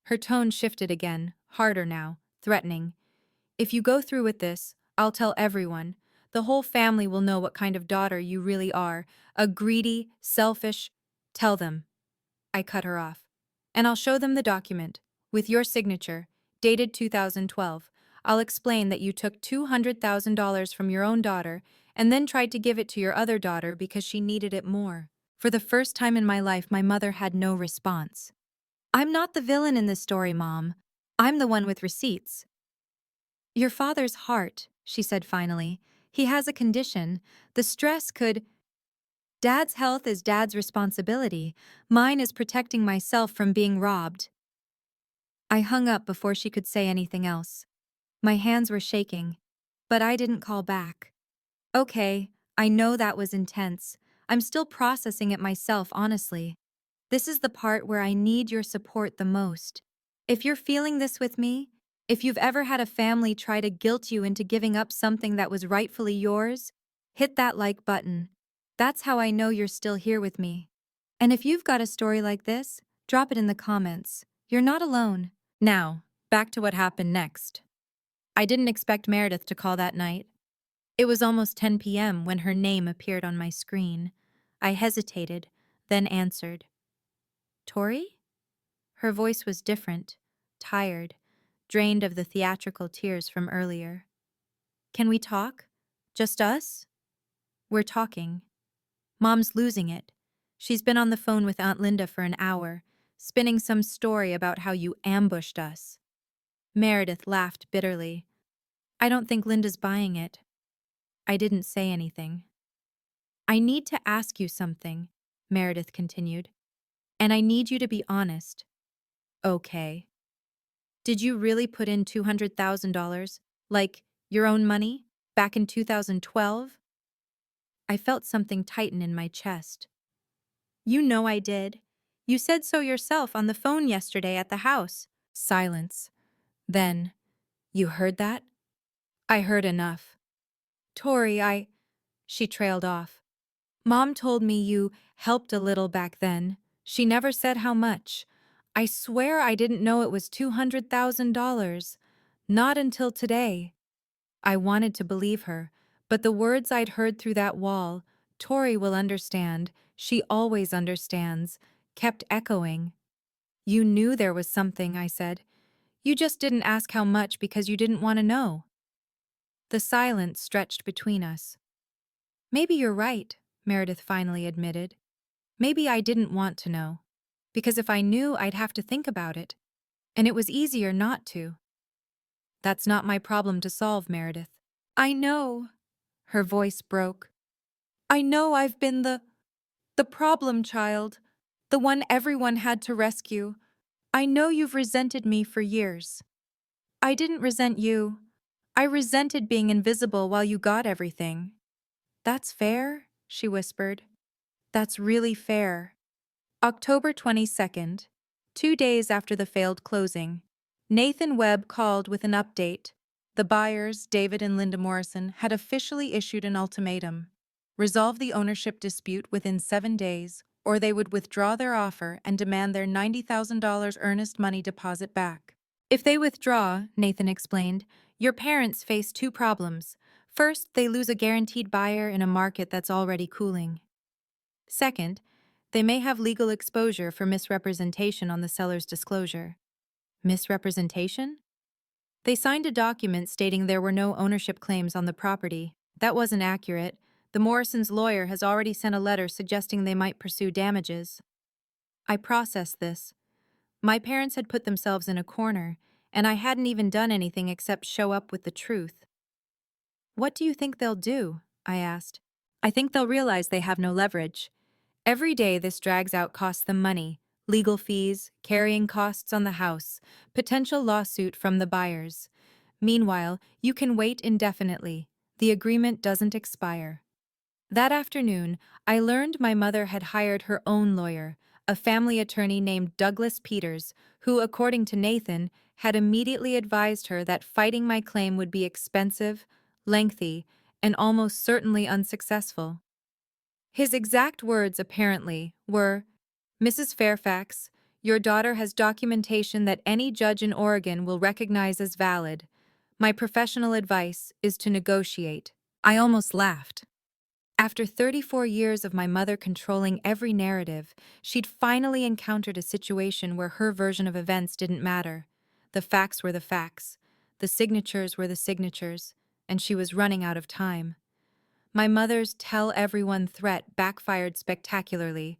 Her tone shifted again, harder now, threatening. If you go through with this, I'll tell everyone. The whole family will know what kind of daughter you really are. A greedy, selfish... Tell them. I cut her off. And I'll show them the document, with your signature, dated 2012. I'll explain that you took $200,000 from your own daughter and then tried to give it to your other daughter because she needed it more. For the first time in my life, my mother had no response. I'm not the villain in this story, Mom. I'm the one with receipts. Your father's heart, she said finally. He has a condition. The stress could... Dad's health is Dad's responsibility. Mine is protecting myself from being robbed. I hung up before she could say anything else. My hands were shaking, but I didn't call back. Okay, I know that was intense. I'm still processing it myself, honestly. This is the part where I need your support the most. If you're feeling this with me, if you've ever had a family try to guilt you into giving up something that was rightfully yours, hit that like button. That's how I know you're still here with me. And if you've got a story like this, drop it in the comments. You're not alone. Now, back to what happened next. I didn't expect Meredith to call that night. It was almost 10 p.m. when her name appeared on my screen. I hesitated, then answered. Tori? Her voice was different, tired, drained of the theatrical tears from earlier. Can we talk? Just us? We're talking. Mom's losing it. She's been on the phone with Aunt Linda for an hour, spinning some story about how you ambushed us. Meredith laughed bitterly. I don't think Linda's buying it. I didn't say anything. I need to ask you something, Meredith continued. And I need you to be honest. Okay. Did you really put in $200,000, like your own money, back in 2012? I felt something tighten in my chest. You know I did. You said so yourself on the phone yesterday at the house. Silence. Then, you heard that? I heard enough. Tori, She trailed off. Mom told me you helped a little back then. She never said how much. I swear I didn't know it was $200,000. Not until today. I wanted to believe her, but the words I'd heard through that wall, Tori will understand, she always understands, kept echoing. You knew there was something, I said. You just didn't ask how much because you didn't want to know. The silence stretched between us. Maybe you're right, Meredith finally admitted. Maybe I didn't want to know. Because if I knew, I'd have to think about it. And it was easier not to. That's not my problem to solve, Meredith. I know. Her voice broke. I know I've been the problem child. The one everyone had to rescue. I know you've resented me for years. I didn't resent you. I resented being invisible while you got everything. That's fair, she whispered. That's really fair. October 22nd, 2 days after the failed closing, Nathan Webb called with an update. The buyers, David and Linda Morrison, had officially issued an ultimatum. Resolve the ownership dispute within 7 days, or they would withdraw their offer and demand their $90,000 earnest money deposit back. If they withdraw, Nathan explained, your parents face two problems. First, they lose a guaranteed buyer in a market that's already cooling. Second, they may have legal exposure for misrepresentation on the seller's disclosure. Misrepresentation? They signed a document stating there were no ownership claims on the property. That wasn't accurate. The Morrisons' lawyer has already sent a letter suggesting they might pursue damages. I processed this. My parents had put themselves in a corner, and I hadn't even done anything except show up with the truth. What do you think they'll do? I asked. I think they'll realize they have no leverage. Every day this drags out costs them money, legal fees, carrying costs on the house, potential lawsuit from the buyers. Meanwhile, you can wait indefinitely. The agreement doesn't expire. That afternoon, I learned my mother had hired her own lawyer, a family attorney named Douglas Peters, who, according to Nathan, had immediately advised her that fighting my claim would be expensive, lengthy, and almost certainly unsuccessful. His exact words, apparently, were, "Mrs. Fairfax, your daughter has documentation that any judge in Oregon will recognize as valid. My professional advice is to negotiate." I almost laughed. After 34 years of my mother controlling every narrative, she'd finally encountered a situation where her version of events didn't matter. The facts were the facts, the signatures were the signatures, and she was running out of time. My mother's tell everyone threat backfired spectacularly.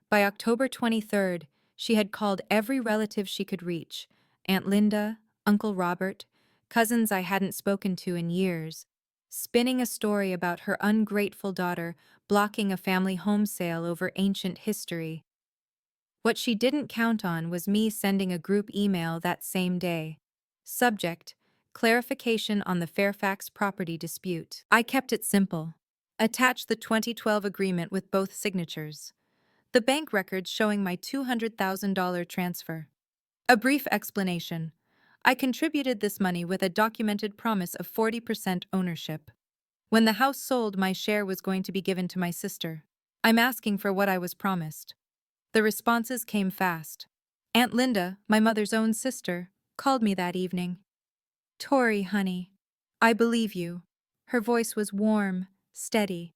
By October 23rd, she had called every relative she could reach: Aunt Linda, Uncle Robert, cousins I hadn't spoken to in years, spinning a story about her ungrateful daughter blocking a family home sale over ancient history. What she didn't count on was me sending a group email that same day. Subject: clarification on the Fairfax property dispute. I kept it simple. Attach the 2012 agreement with both signatures. The bank records showing my $200,000 transfer. A brief explanation. I contributed this money with a documented promise of 40% ownership. When the house sold, my share was going to be given to my sister. I'm asking for what I was promised. The responses came fast. Aunt Linda, my mother's own sister, called me that evening. "Tori, honey, I believe you." Her voice was warm, steady.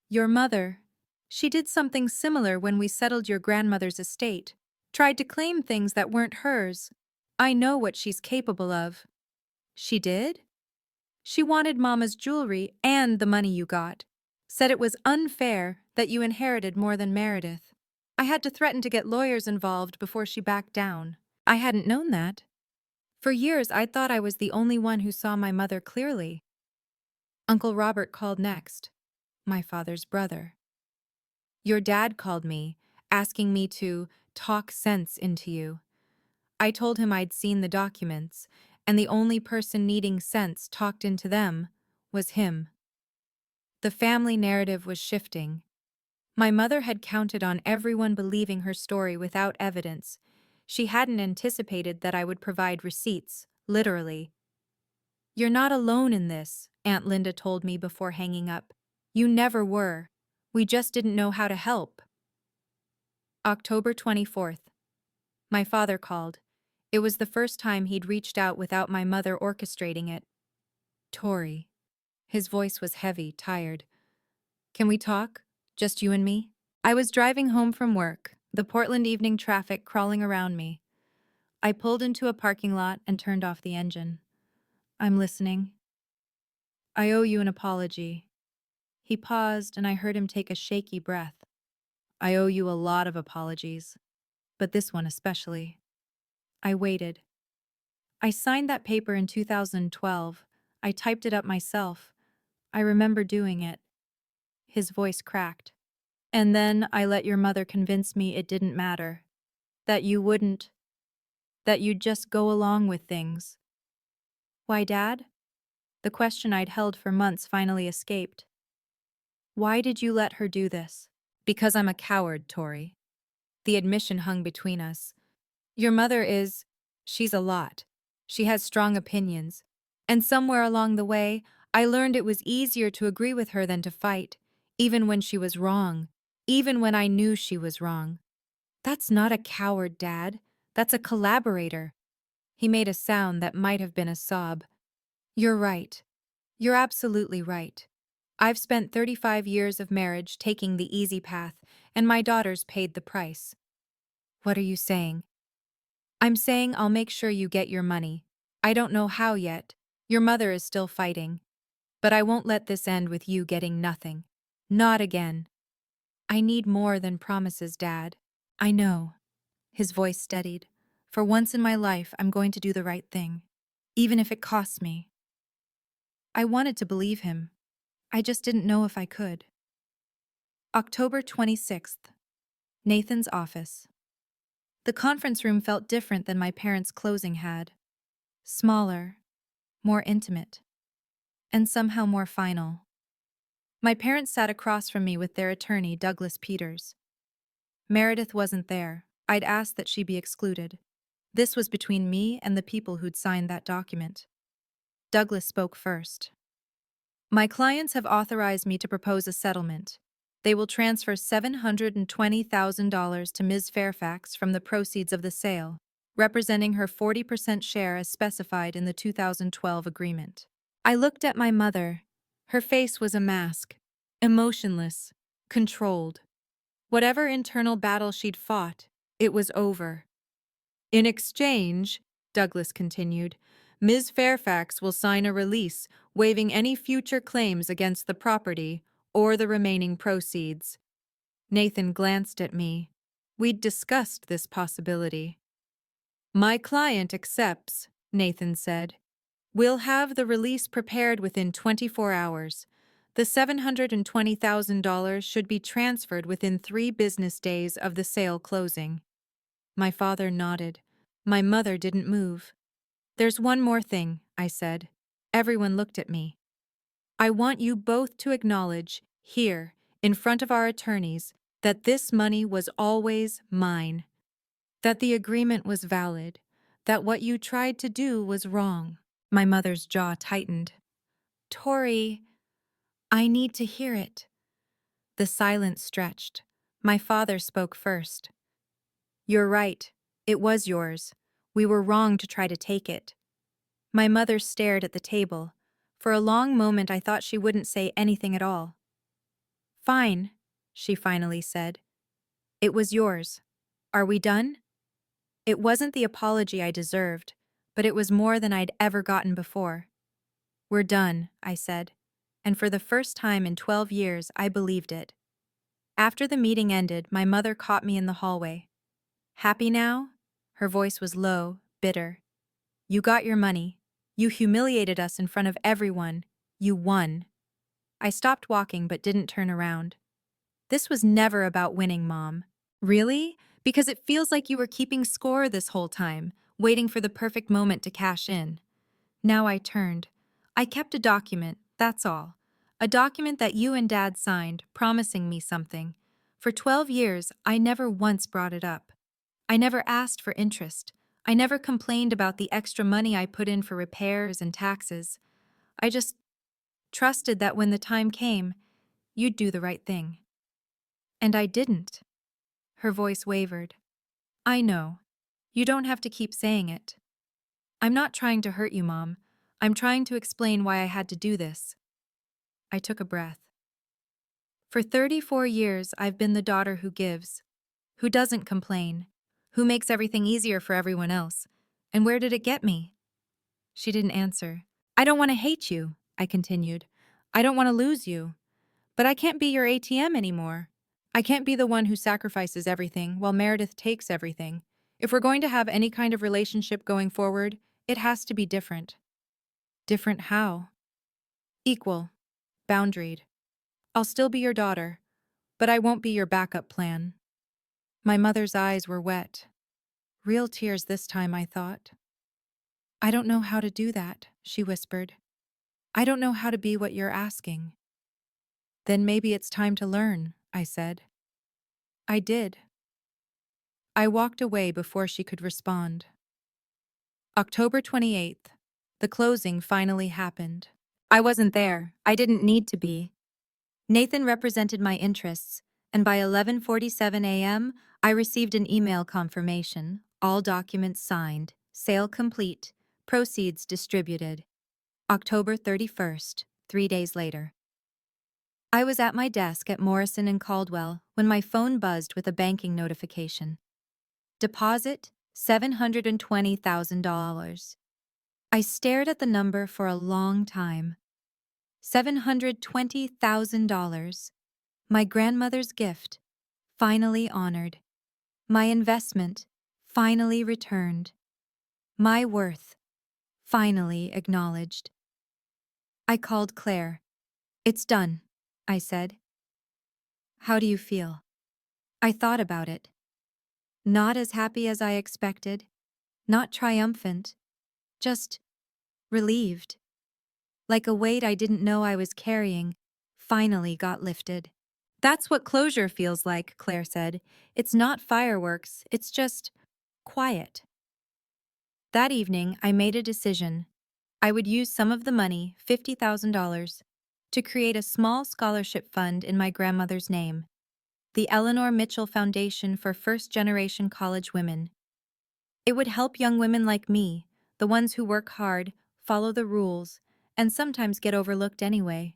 "Your mother, she did something similar when we settled your grandmother's estate. Tried to claim things that weren't hers. I know what she's capable of." "She did?" "She wanted Mama's jewelry and the money you got. Said it was unfair that you inherited more than Meredith. I had to threaten to get lawyers involved before she backed down." I hadn't known that. For years, I'd thought I was the only one who saw my mother clearly. Uncle Robert called next, my father's brother. "Your dad called me, asking me to talk sense into you." I told him I'd seen the documents, and the only person needing sense talked into them was him. The family narrative was shifting. My mother had counted on everyone believing her story without evidence. She hadn't anticipated that I would provide receipts, literally. "You're not alone in this," Aunt Linda told me before hanging up. "You never were. We just didn't know how to help." October 24th. My father called. It was the first time he'd reached out without my mother orchestrating it. "Tori." His voice was heavy, tired. "Can we talk? Just you and me?" I was driving home from work, the Portland evening traffic crawling around me. I pulled into a parking lot and turned off the engine. "I'm listening." "I owe you an apology." He paused, and I heard him take a shaky breath. "I owe you a lot of apologies, but this one especially." I waited. "I signed that paper in 2012. I typed it up myself. I remember doing it." His voice cracked. "And then I let your mother convince me it didn't matter. That you wouldn't. That you'd just go along with things." "Why, Dad?" The question I'd held for months finally escaped. "Why did you let her do this?" "Because I'm a coward, Tori." The admission hung between us. "Your mother is... she's a lot. She has strong opinions. And somewhere along the way, I learned it was easier to agree with her than to fight, even when she was wrong, even when I knew she was wrong." "That's not a coward, Dad. That's a collaborator." He made a sound that might have been a sob. "You're right. You're absolutely right. I've spent 35 years of marriage taking the easy path, and my daughters paid the price." "What are you saying?" "I'm saying I'll make sure you get your money. I don't know how yet. Your mother is still fighting. But I won't let this end with you getting nothing. Not again." "I need more than promises, Dad." "I know." His voice steadied. "For once in my life, I'm going to do the right thing, even if it costs me." I wanted to believe him. I just didn't know if I could. October 26th. Nathan's office. The conference room felt different than my parents' closing had. Smaller, more intimate, and somehow more final. My parents sat across from me with their attorney, Douglas Peters. Meredith wasn't there. I'd asked that she be excluded. This was between me and the people who'd signed that document. Douglas spoke first. My clients have authorized me to propose a settlement. They will transfer $720,000 to Ms. Fairfax from the proceeds of the sale, representing her 40% share as specified in the 2012 agreement. I looked at my mother. Her face was a mask, emotionless, controlled. Whatever internal battle she'd fought, it was over. In exchange, Douglas continued, Ms. Fairfax will sign a release waiving any future claims against the property or the remaining proceeds. Nathan glanced at me. We'd discussed this possibility. My client accepts, Nathan said. We'll have the release prepared within 24 hours. The $720,000 should be transferred within 3 business days of the sale closing. My father nodded. My mother didn't move. There's one more thing, I said. Everyone looked at me. I want you both to acknowledge, here, in front of our attorneys, that this money was always mine. That the agreement was valid. That what you tried to do was wrong. My mother's jaw tightened. Tori, I need to hear it. The silence stretched. My father spoke first. You're right. It was yours. We were wrong to try to take it. My mother stared at the table. For a long moment I thought she wouldn't say anything at all. Fine, she finally said. It was yours. Are we done? It wasn't the apology I deserved, but it was more than I'd ever gotten before. We're done, I said, and for the first time in 12 years I believed it. After the meeting ended, my mother caught me in the hallway. Happy now? Her voice was low, bitter. You got your money. You humiliated us in front of everyone. You won. I stopped walking but didn't turn around. This was never about winning, Mom. Really? Because it feels like you were keeping score this whole time, waiting for the perfect moment to cash in. Now I turned. I kept a document, that's all. A document that you and Dad signed, promising me something. For 12 years, I never once brought it up. I never asked for interest. I never complained about the extra money I put in for repairs and taxes. I just trusted that when the time came, you'd do the right thing. And I didn't. Her voice wavered. I know. You don't have to keep saying it. I'm not trying to hurt you, Mom. I'm trying to explain why I had to do this. I took a breath. For 34 years, I've been the daughter who gives, who doesn't complain, who makes everything easier for everyone else. And where did it get me? She didn't answer. I don't want to hate you, I continued. I don't want to lose you. But I can't be your ATM anymore. I can't be the one who sacrifices everything while Meredith takes everything. If we're going to have any kind of relationship going forward, it has to be different. Different how? Equal. Boundaried. I'll still be your daughter, but I won't be your backup plan. My mother's eyes were wet. Real tears this time, I thought. I don't know how to do that, she whispered. I don't know how to be what you're asking. Then maybe it's time to learn, I said. I did. I walked away before she could respond. October 28th. The closing finally happened. I wasn't there. I didn't need to be. Nathan represented my interests, and by 11:47 a.m., I received an email confirmation, all documents signed, sale complete, proceeds distributed. October 31st, 3 days later. I was at my desk at Morrison and Caldwell when my phone buzzed with a banking notification. Deposit $720,000. I stared at the number for a long time. $720,000. My grandmother's gift, finally honored. My investment, finally returned. My worth, finally acknowledged. I called Claire. It's done, I said. How do you feel? I thought about it. Not as happy as I expected, not triumphant, just relieved. Like a weight I didn't know I was carrying, finally got lifted. That's what closure feels like, Claire said. It's not fireworks, it's just quiet. That evening, I made a decision. I would use some of the money, $50,000, to create a small scholarship fund in my grandmother's name, the Eleanor Mitchell Foundation for First-Generation College Women. It would help young women like me, the ones who work hard, follow the rules, and sometimes get overlooked anyway.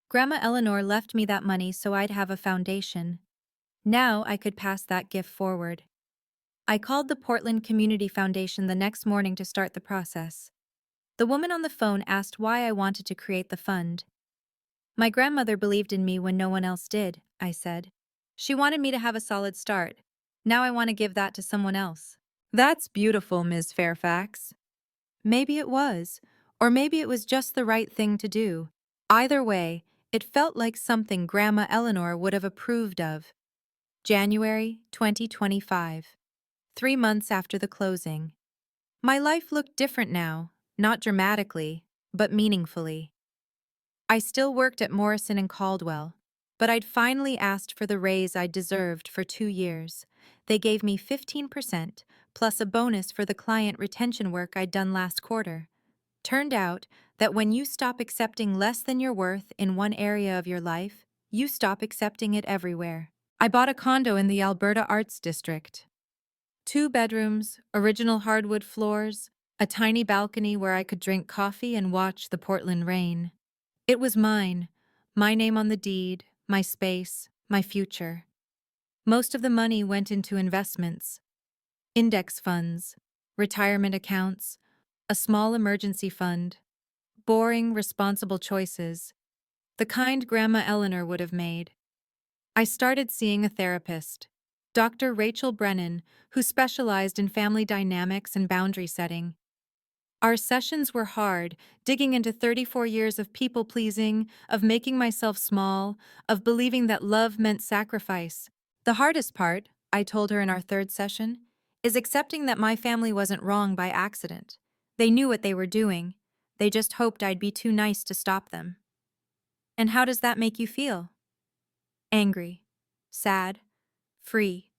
Grandma Eleanor left me that money so I'd have a foundation. Now I could pass that gift forward. I called the Portland Community Foundation the next morning to start the process. The woman on the phone asked why I wanted to create the fund. My grandmother believed in me when no one else did, I said. She wanted me to have a solid start. Now I want to give that to someone else. That's beautiful, Ms. Fairfax. Maybe it was, or maybe it was just the right thing to do. Either way, it felt like something Grandma Eleanor would have approved of. January 2025. 3 months after the closing. My life looked different now, not dramatically, but meaningfully. I still worked at Morrison and Caldwell, but I'd finally asked for the raise I deserved for 2 years. They gave me 15%, plus a bonus for the client retention work I'd done last quarter. Turned out that when you stop accepting less than your worth in one area of your life, you stop accepting it everywhere. I bought a condo in the Alberta Arts District. 2 bedrooms, original hardwood floors, a tiny balcony where I could drink coffee and watch the Portland rain. It was mine, my name on the deed, my space, my future. Most of the money went into investments, index funds, retirement accounts, a small emergency fund, boring, responsible choices, the kind Grandma Eleanor would have made. I started seeing a therapist, Dr. Rachel Brennan, who specialized in family dynamics and boundary setting. Our sessions were hard, digging into 34 years of people-pleasing, of making myself small, of believing that love meant sacrifice. The hardest part, I told her in our third session, is accepting that my family wasn't wrong by accident. They knew what they were doing. They just hoped I'd be too nice to stop them. And how does that make you feel? Angry, sad, free.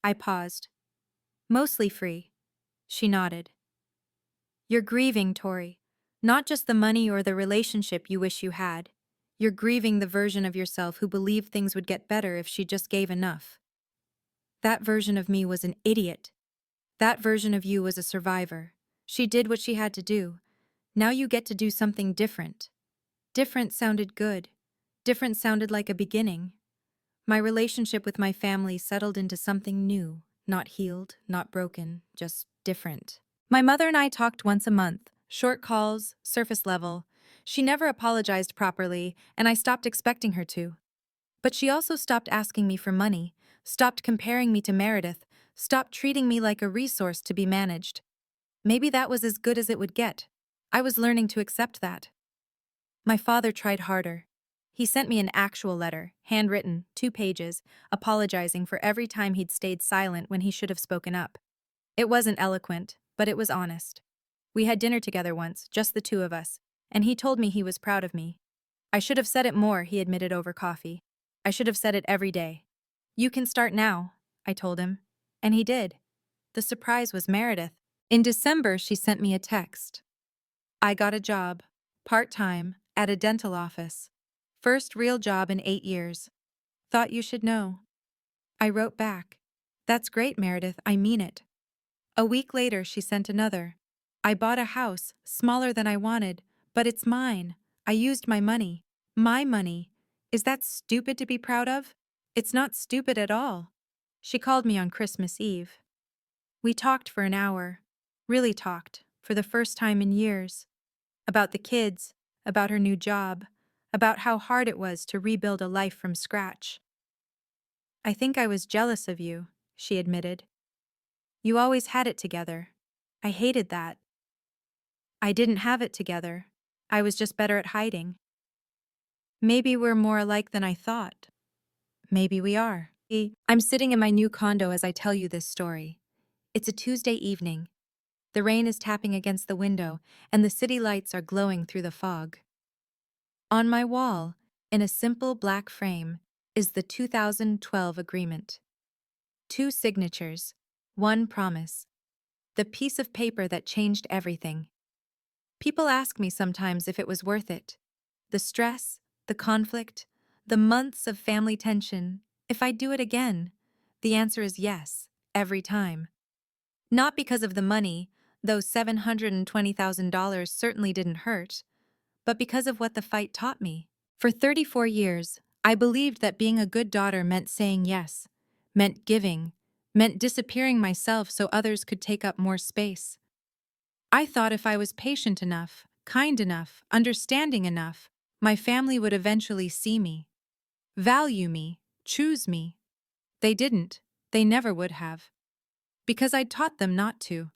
I paused. Mostly free. She nodded. You're grieving, Tori. Not just the money or the relationship you wish you had. You're grieving the version of yourself who believed things would get better if she just gave enough. That version of me was an idiot. That version of you was a survivor. She did what she had to do. Now you get to do something different. Different sounded good. Different sounded like a beginning. My relationship with my family settled into something new, not healed, not broken, just different. My mother and I talked once a month, short calls, surface level. She never apologized properly, and I stopped expecting her to. But she also stopped asking me for money, stopped comparing me to Meredith, stopped treating me like a resource to be managed. Maybe that was as good as it would get. I was learning to accept that. My father tried harder. He sent me an actual letter, handwritten, 2 pages, apologizing for every time he'd stayed silent when he should have spoken up. It wasn't eloquent, but it was honest. We had dinner together once, just the 2 of us, and he told me he was proud of me. I should have said it more, he admitted over coffee. I should have said it every day. You can start now, I told him. And he did. The surprise was Meredith. In December, she sent me a text. I got a job, part-time, at a dental office. First real job in 8 years. Thought you should know. I wrote back. That's great, Meredith, I mean it. A week later, she sent another. I bought a house, smaller than I wanted, but it's mine. I used my money. My money. Is that stupid to be proud of? It's not stupid at all. She called me on Christmas Eve. We talked for an hour. Really talked, for the first time in years. About the kids, about her new job, about how hard it was to rebuild a life from scratch. I think I was jealous of you, she admitted. You always had it together. I hated that. I didn't have it together. I was just better at hiding. Maybe we're more alike than I thought. Maybe we are. I'm sitting in my new condo as I tell you this story. It's a Tuesday evening. The rain is tapping against the window, and the city lights are glowing through the fog. On my wall, in a simple black frame, is the 2012 agreement. 2 signatures, 1 promise. The piece of paper that changed everything. People ask me sometimes if it was worth it. The stress, the conflict, the months of family tension, if I'd do it again. The answer is yes, every time. Not because of the money, though $720,000 certainly didn't hurt, but because of what the fight taught me. For 34 years, I believed that being a good daughter meant saying yes, meant giving, meant disappearing myself so others could take up more space. I thought if I was patient enough, kind enough, understanding enough, my family would eventually see me, value me, choose me. They didn't. They never would have. Because I taught them not to.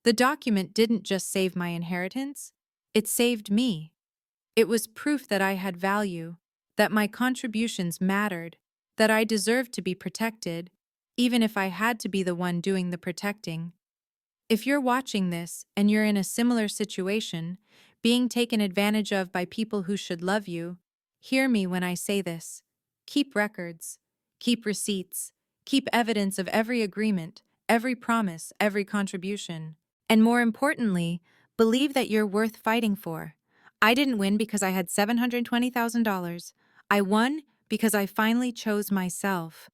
The document didn't just save my inheritance, it saved me. It was proof that I had value, that my contributions mattered, that I deserved to be protected, even if I had to be the one doing the protecting. If you're watching this and you're in a similar situation, being taken advantage of by people who should love you, hear me when I say this. Keep records, keep receipts, keep evidence of every agreement, every promise, every contribution. And more importantly, believe that you're worth fighting for. I didn't win because I had $720,000. I won because I finally chose myself.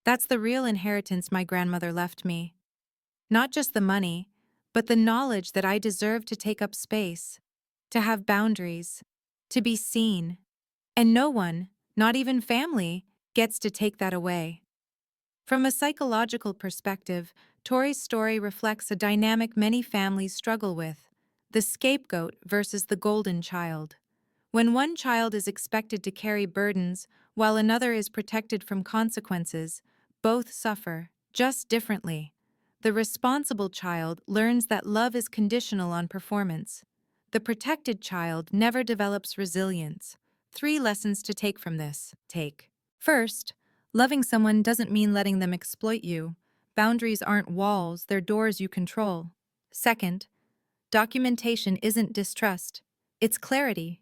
That's the real inheritance my grandmother left me. Not just the money, but the knowledge that I deserve to take up space, to have boundaries, to be seen. And no one, not even family, gets to take that away. From a psychological perspective, Tori's story reflects a dynamic many families struggle with: the scapegoat versus the golden child. When one child is expected to carry burdens while another is protected from consequences, both suffer, just differently. The responsible child learns that love is conditional on performance. The protected child never develops resilience. 3 lessons to take from this. First, loving someone doesn't mean letting them exploit you. Boundaries aren't walls, they're doors you control. Second, documentation isn't distrust, it's clarity.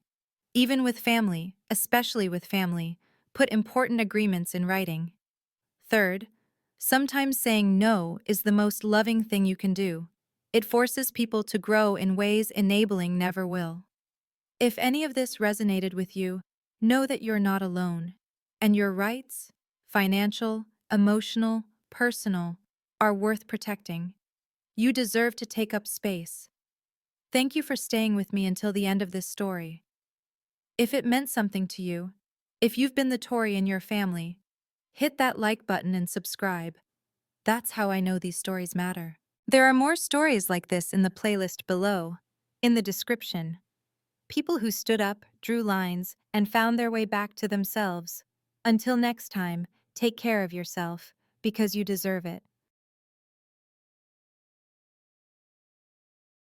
Even with family, especially with family, put important agreements in writing. Third, sometimes saying no is the most loving thing you can do. It forces people to grow in ways enabling never will. If any of this resonated with you, know that you're not alone. And your rights, financial, emotional, personal, are worth protecting. You deserve to take up space. Thank you for staying with me until the end of this story. If it meant something to you, if you've been the Tory in your family, hit that like button and subscribe. That's how I know these stories matter. There are more stories like this in the playlist below, in the description. People who stood up, drew lines, and found their way back to themselves. Until next time, take care of yourself, because you deserve it.